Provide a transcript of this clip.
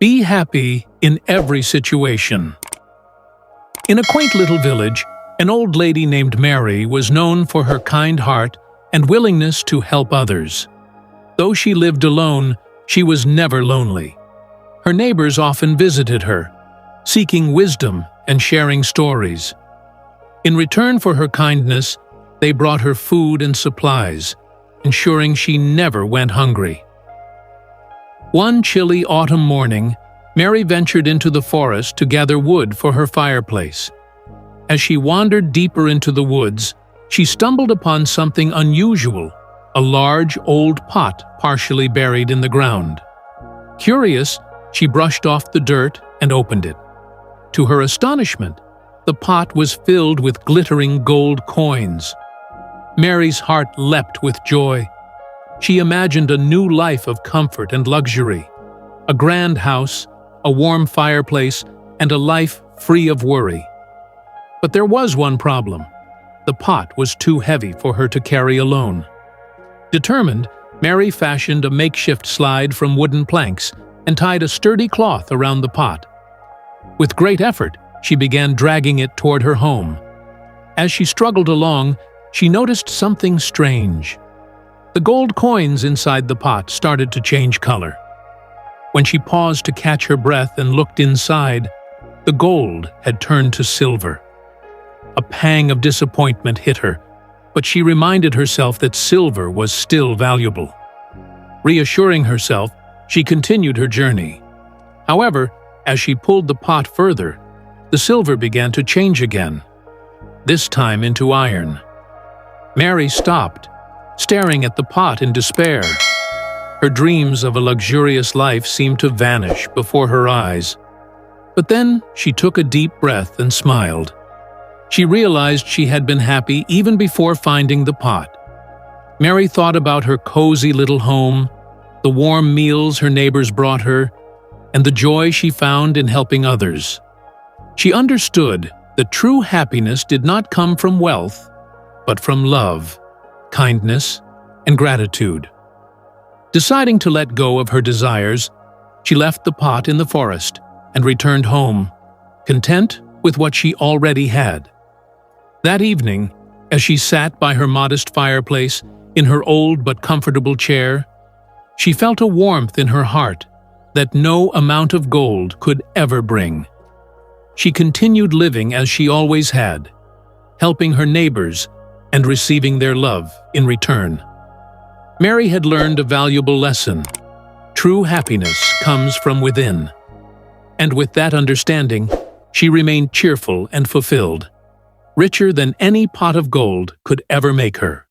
Be happy in every situation. In a quaint little village, an old lady named Mary was known for her kind heart and willingness to help others. Though she lived alone, she was never lonely. Her neighbors often visited her, seeking wisdom and sharing stories. In return for her kindness, they brought her food and supplies, ensuring she never went hungry. One chilly autumn morning, Mary ventured into the forest to gather wood for her fireplace. As she wandered deeper into the woods, she stumbled upon something unusual, a large old pot partially buried in the ground. Curious, she brushed off the dirt and opened it. To her astonishment, the pot was filled with glittering gold coins. Mary's heart leapt with joy. She imagined a new life of comfort and luxury, a grand house, a warm fireplace, and a life free of worry. But there was one problem. The pot was too heavy for her to carry alone. Determined, Mary fashioned a makeshift slide from wooden planks and tied a sturdy cloth around the pot. With great effort, she began dragging it toward her home. As she struggled along, she noticed something strange. The gold coins inside the pot started to change color. When she paused to catch her breath and looked inside, the gold had turned to silver. A pang of disappointment hit her, but she reminded herself that silver was still valuable. Reassuring herself, she continued her journey. However, as she pulled the pot further, the silver began to change again, this time into iron. Mary stopped, staring at the pot in despair. Her dreams of a luxurious life seemed to vanish before her eyes. But then she took a deep breath and smiled. She realized she had been happy even before finding the pot. Mary thought about her cozy little home, the warm meals her neighbors brought her, and the joy she found in helping others. She understood that true happiness did not come from wealth, but from love, kindness, and gratitude. Deciding to let go of her desires, she left the pot in the forest and returned home, content with what she already had. That evening, as she sat by her modest fireplace in her old but comfortable chair, she felt a warmth in her heart that no amount of gold could ever bring. She continued living as she always had, helping her neighbors and receiving their love in return. Mary had learned a valuable lesson. True happiness comes from within. And with that understanding, she remained cheerful and fulfilled, richer than any pot of gold could ever make her.